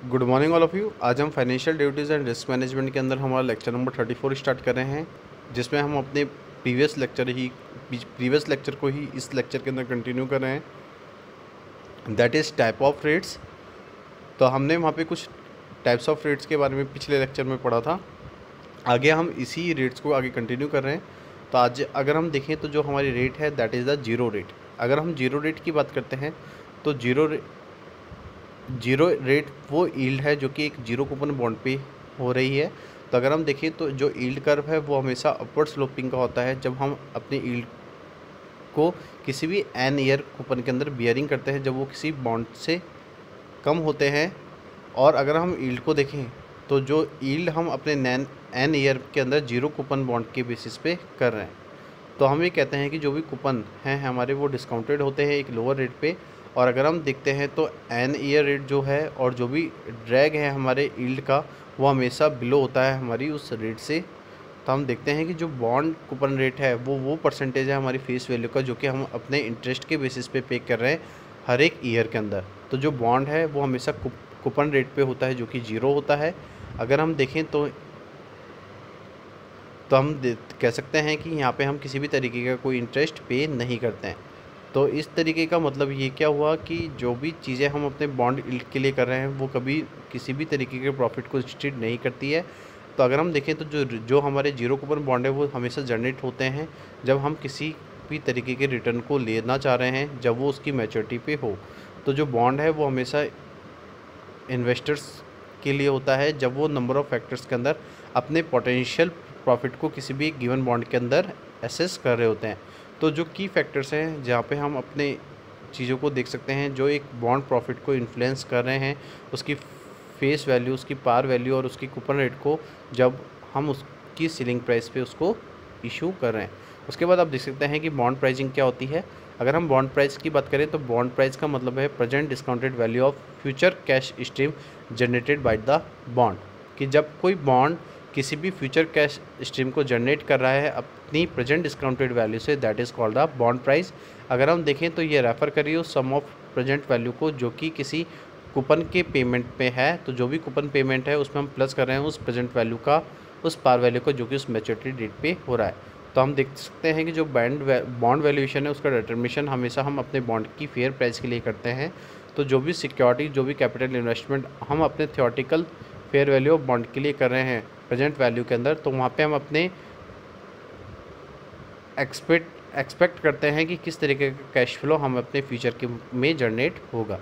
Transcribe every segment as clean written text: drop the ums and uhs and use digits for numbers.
Good morning all of you. आज हम financial duties and risk management के अंदर हमारा लेक्चर नंबर 34 स्टार्ट कर रहे हैं, जिसमें हम अपने प्रीवियस लेक्चर को ही इस लेक्चर के अंदर कंटिन्यू कर रहे हैं, that is type of rates. तो हमने वहाँ पे कुछ टाइप्स ऑफ रेट्स के बारे में पिछले लेक्चर में पढ़ा था। आगे हम इसी रेट्स को आगे कंटिन्यू कर रहे हैं। तो आज अगर हम देखें तो जो हमारी रेट है that is the zero rate. अगर हम जीरो रेट की बात करते हैं तो जीरो रेट वो यील्ड है जो कि एक जीरो कूपन बॉन्ड पे हो रही है। तो अगर हम देखें तो जो यील्ड कर्व है वो हमेशा अपवर्ड स्लोपिंग का होता है जब हम अपनी यील्ड को किसी भी एन ईयर कूपन के अंदर बियरिंग करते हैं, जब वो किसी बॉन्ड से कम होते हैं। और अगर हम यील्ड को देखें तो जो यील्ड हम अपने एन ईयर के अंदर जीरो कूपन बॉन्ड के बेसिस पे कर रहे हैं, तो हम ये कहते हैं कि जो भी कूपन हैं हमारे वो डिस्काउंटेड होते हैं एक लोअर रेट पे। और अगर हम देखते हैं तो एन ईयर रेट जो है और जो भी ड्रैग है हमारे यील्ड का वो हमेशा बिलो होता है हमारी उस रेट से। तो हम देखते हैं कि जो बॉन्ड कूपन रेट है वो परसेंटेज है हमारी फेस वैल्यू का, जो कि हम अपने इंटरेस्ट के बेसिस पे कर रहे हैं हर एक ईयर के अंदर। तो जो बॉन्ड है वो हमेशा कूपन रेट पे होता है जो कि जीरो होता है। अगर हम देखें तो हम कह सकते हैं कि यहाँ पे हम किसी भी तरीके का कोई इंटरेस्ट पे नहीं करते हैं। तो इस तरीके का मतलब ये क्या हुआ कि जो भी चीज़ें हम अपने बॉन्ड यील्ड के लिए कर रहे हैं वो कभी किसी भी तरीके के प्रॉफिट को रिस्ट्रिक्ट नहीं करती है। तो अगर हम देखें तो जो हमारे जीरो कूपन बॉन्ड है वो हमेशा जनरेट होते हैं जब हम किसी भी तरीके के रिटर्न को लेना चाह रहे हैं, जब वो उसकी मैच्योरिटी पे हो। तो जो बॉन्ड है वो हमेशा इन्वेस्टर्स के लिए होता है जब वो नंबर ऑफ़ फैक्टर्स के अंदर अपने पोटेंशियल प्रॉफिट को किसी भी गिवन बॉन्ड के अंदर एसेस कर रहे होते हैं। तो जो की फैक्टर्स हैं जहाँ पे हम अपने चीज़ों को देख सकते हैं जो एक बॉन्ड प्रॉफिट को इन्फ्लुएंस कर रहे हैं, उसकी फेस वैल्यू, उसकी पार वैल्यू और उसकी कूपन रेट को, जब हम उसकी सीलिंग प्राइस पे उसको इशू कर रहे हैं। उसके बाद आप देख सकते हैं कि बॉन्ड प्राइसिंग क्या होती है। अगर हम बॉन्ड प्राइस की बात करें तो बॉन्ड प्राइस का मतलब है present discounted value of future cash stream generated by the bond, कि जब कोई बॉन्ड किसी भी फ्यूचर कैश स्ट्रीम को जनरेट कर रहा है अपनी प्रेजेंट डिस्काउंटेड वैल्यू से, that is called the bond price. अगर हम देखें तो ये रेफ़र करिए उस सम ऑफ प्रेजेंट वैल्यू को जो कि किसी कूपन के पेमेंट पे है। तो जो भी कूपन पेमेंट है उसमें हम प्लस कर रहे हैं उस प्रेजेंट वैल्यू का उस पार वैल्यू को जो कि उस मैच्योरिटी डेट पे हो रहा है। तो हम देख सकते हैं कि जो बॉन्ड वैल्यूएशन है उसका डिटर्मिनेशन हमेशा हम अपने बॉन्ड की फेयर प्राइस के लिए करते हैं। तो जो भी सिक्योरिटी, जो भी कैपिटल इन्वेस्टमेंट हम अपने theoretical fair value of bond के लिए कर रहे हैं प्रेजेंट वैल्यू के अंदर, तो वहाँ पे हम अपने एक्सपेक्ट करते हैं कि किस तरीके का कैश फ्लो हम अपने फ्यूचर के में जनरेट होगा।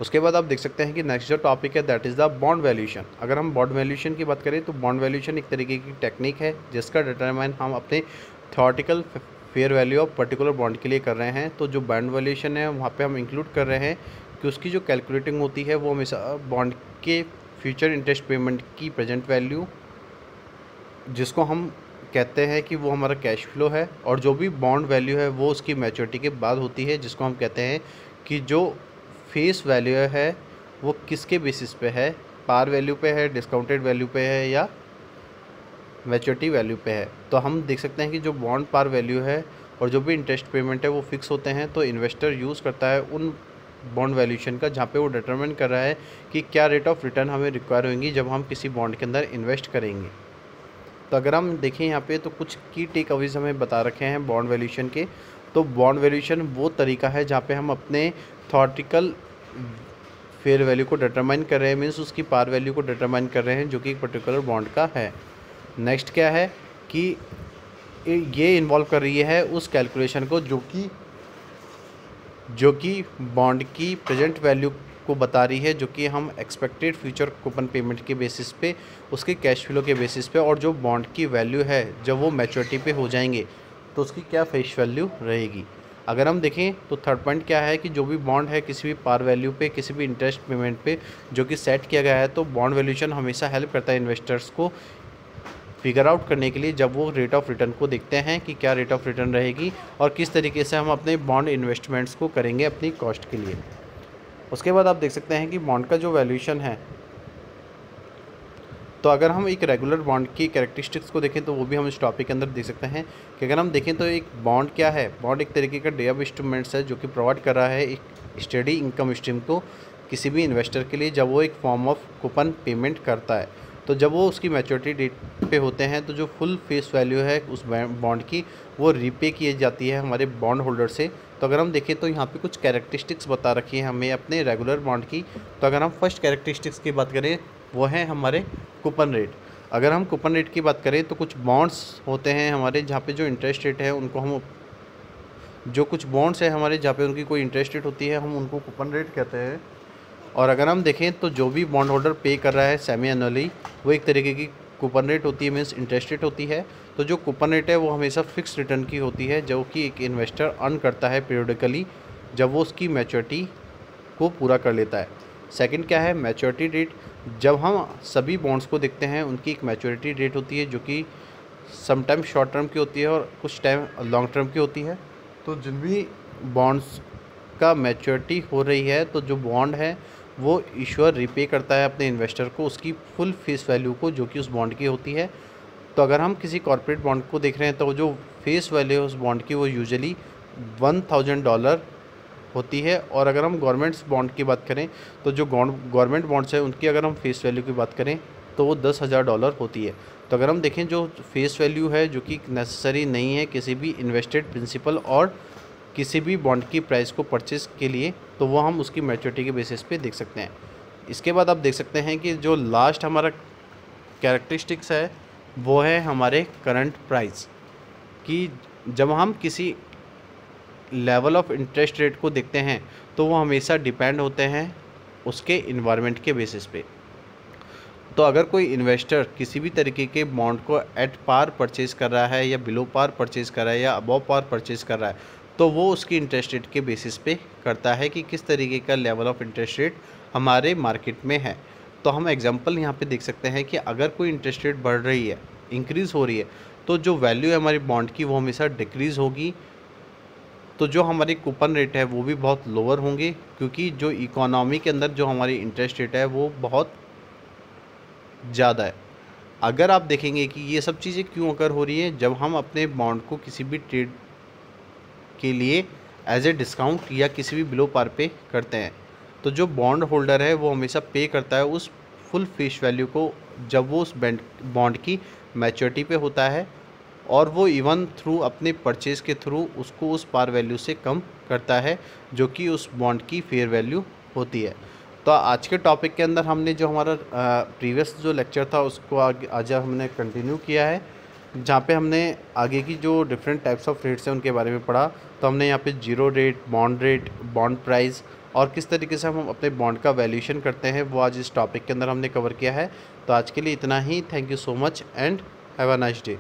उसके बाद आप देख सकते हैं कि नेक्स्ट जो टॉपिक है that is the bond valuation. अगर हम बॉन्ड वैल्यूएशन की बात करें तो बॉन्ड वैल्यूएशन एक तरीके की टेक्निक है जिसका डिटरमाइन हम अपने theoretical fair value of particular bond के लिए कर रहे हैं। तो जो बॉन्ड वैल्यूएशन है वहाँ पे हम इंक्लूड कर रहे हैं कि उसकी जो कैलकुलेटिंग होती है वो हमेशा बॉन्ड के फ्यूचर इंटरेस्ट पेमेंट की प्रेजेंट वैल्यू, जिसको हम कहते हैं कि वो हमारा कैश फ्लो है, और जो भी बॉन्ड वैल्यू है वो उसकी मैच्योरिटी के बाद होती है, जिसको हम कहते हैं कि जो फेस वैल्यू है वो किसके बेसिस पे है, पार वैल्यू पे है, डिस्काउंटेड वैल्यू पे है या मैच्योरिटी वैल्यू पे है। तो हम देख सकते हैं कि जो बॉन्ड पार वैल्यू है और जो भी इंटरेस्ट पेमेंट है वो फिक्स होते हैं। तो इन्वेस्टर यूज़ करता है उन बॉन्ड वैल्यूएशन का जहाँ पे वो डिटरमिन कर रहा है कि क्या रेट ऑफ रिटर्न हमें रिक्वायर होंगी जब हम किसी बॉन्ड के अंदर इन्वेस्ट करेंगे। तो अगर हम देखें यहाँ पे तो कुछ की टेक अवेज हमें बता रखे हैं बॉन्ड वैल्यूएशन के। तो बॉन्ड वैल्यूएशन वो तरीका है जहाँ पे हम अपने थॉरेटिकल फेयर वैल्यू को डिटरमाइन कर रहे हैं, मीन्स उसकी पार वैल्यू को डिटरमाइन कर रहे हैं जो कि एक पर्टिकुलर बॉन्ड का है। नेक्स्ट क्या है कि ये इन्वॉल्व कर रही है उस कैलकुलेशन को जो कि बॉन्ड की प्रेजेंट वैल्यू को बता रही है, जो कि हम एक्सपेक्टेड फ्यूचर कूपन पेमेंट के बेसिस पे, उसके कैश फ्लो के बेसिस पे, और जो बॉन्ड की वैल्यू है जब वो मैच्योरिटी पे हो जाएंगे तो उसकी क्या फेस वैल्यू रहेगी। अगर हम देखें तो थर्ड पॉइंट क्या है कि जो भी बॉन्ड है किसी भी पार वैल्यू पे, किसी भी इंटरेस्ट पेमेंट पे जो कि सेट किया गया है, तो बॉन्ड वैल्यूएशन हमेशा हेल्प करता है इन्वेस्टर्स को फिगर आउट करने के लिए जब वो रेट ऑफ रिटर्न को देखते हैं कि क्या रेट ऑफ रिटर्न रहेगी और किस तरीके से हम अपने बॉन्ड इन्वेस्टमेंट्स को करेंगे अपनी कॉस्ट के लिए। उसके बाद आप देख सकते हैं कि बॉन्ड का जो वैल्यूएशन है, तो अगर हम एक रेगुलर बॉन्ड की कैरेक्टरिस्टिक्स को देखें तो वो भी हम इस टॉपिक के अंदर देख सकते हैं कि अगर हम देखें तो एक बॉन्ड क्या है, बॉन्ड एक तरीके का डे ऑफ इंस्ट्रूमेंट्स है जो कि प्रोवाइड कर रहा है एक स्टेडी इनकम स्ट्रीम को किसी भी इन्वेस्टर के लिए जब वो एक फॉर्म ऑफ कूपन पेमेंट करता है। तो जब वो उसकी मैच्योरिटी डेट पे होते हैं तो जो फुल फेस वैल्यू है उस बॉन्ड की वो रीपे की जाती है हमारे बॉन्ड होल्डर से। तो अगर हम देखें तो यहाँ पे कुछ कैरेक्टरिस्टिक्स बता रखी है हमें अपने रेगुलर बॉन्ड की। तो अगर हम फर्स्ट कैरेक्टरिस्टिक्स की बात करें वो है हमारे कूपन रेट। अगर हम कूपन रेट की बात करें तो कुछ बॉन्ड्स होते हैं हमारे जहाँ पे जो इंटरेस्ट रेट है उनको हम जो कुछ बॉन्ड्स है हमारे जहाँ पे उनकी कोई इंटरेस्ट रेट होती है हम उनको कूपन रेट कहते हैं। और अगर हम देखें तो जो भी बॉन्ड होल्डर पे कर रहा है सेमी एनुअली वो एक तरीके की कूपन रेट होती है, मीन्स इंटरेस्ट रेट होती है। तो जो कूपन रेट है वो हमेशा फिक्स रिटर्न की होती है जो कि एक इन्वेस्टर अर्न करता है पीरियडिकली जब वो उसकी मैच्योरिटी को पूरा कर लेता है। सेकंड क्या है, मैच्योरिटी डेट। जब हम सभी बॉन्ड्स को देखते हैं उनकी एक मैच्योरिटी डेट होती है जो कि समटाइम शॉर्ट टर्म की होती है और कुछ टाइम लॉन्ग टर्म की होती है। तो जिन भी बॉन्ड्स का मैच्योरिटी हो रही है तो जो बॉन्ड है वो इश्यूअर रिपे करता है अपने इन्वेस्टर को उसकी फुल फेस वैल्यू को जो कि उस बॉन्ड की होती है। तो अगर हम किसी कॉर्पोरेट बॉन्ड को देख रहे हैं तो जो फेस वैल्यू है उस बॉन्ड की वो यूजुअली $1000 होती है। और अगर हम गवर्नमेंट्स बॉन्ड की बात करें तो जो गवर्नमेंट बॉन्ड्स हैं उनकी अगर हम फेस वैल्यू की बात करें तो वो $10,000 होती है। तो अगर हम देखें जो फेस वैल्यू है जो कि नेसेसरी नहीं है किसी भी इन्वेस्टेड प्रिंसिपल और किसी भी बॉन्ड की प्राइस को परचेज़ के लिए, तो वो हम उसकी मैच्योरिटी के बेसिस पे देख सकते हैं। इसके बाद आप देख सकते हैं कि जो लास्ट हमारा कैरेक्टरिस्टिक्स है वो है हमारे करंट प्राइस कि जब हम किसी लेवल ऑफ इंटरेस्ट रेट को देखते हैं तो वो हमेशा डिपेंड होते हैं उसके इन्वायरमेंट के बेसिस पे। तो अगर कोई इन्वेस्टर किसी भी तरीके के बॉन्ड को एट पार परचेज़ कर रहा है या बिलो पार परचेज़ कर रहा है या अबव पार परचेज़ कर रहा है तो वो उसकी इंटरेस्ट रेट के बेसिस पे करता है कि किस तरीके का लेवल ऑफ इंटरेस्ट रेट हमारे मार्केट में है। तो हम एग्जांपल यहाँ पे देख सकते हैं कि अगर कोई इंटरेस्ट रेट बढ़ रही है, इंक्रीज़ हो रही है, तो जो वैल्यू है हमारी बॉन्ड की वो हमेशा डिक्रीज़ होगी। तो जो हमारी कूपन रेट है वो भी बहुत लोअर होंगे क्योंकि जो इकोनॉमी के अंदर जो हमारी इंटरेस्ट रेट है वो बहुत ज़्यादा है। अगर आप देखेंगे कि ये सब चीज़ें क्यों अगर हो रही हैं, जब हम अपने बॉन्ड को किसी भी ट्रेड के लिए एज ए डिस्काउंट या किसी भी बिलो पार पे करते हैं तो जो बॉन्ड होल्डर है वो हमेशा पे करता है उस फुल फेस वैल्यू को जब वो उस बॉन्ड की मैच्योरिटी पे होता है और वो इवन थ्रू अपने परचेज के थ्रू उसको उस पार वैल्यू से कम करता है जो कि उस बॉन्ड की फेयर वैल्यू होती है। तो आज के टॉपिक के अंदर हमने जो हमारा प्रीवियस जो लेक्चर था उसको आज हमने कंटिन्यू किया है जहाँ पे हमने आगे की जो डिफरेंट टाइप्स ऑफ रेट्स हैं उनके बारे में पढ़ा। तो हमने यहाँ पे जीरो रेट, बॉन्ड प्राइस और किस तरीके से हम अपने बॉन्ड का वैल्यूएशन करते हैं वो आज इस टॉपिक के अंदर हमने कवर किया है। तो आज के लिए इतना ही। Thank you so much and have a nice day.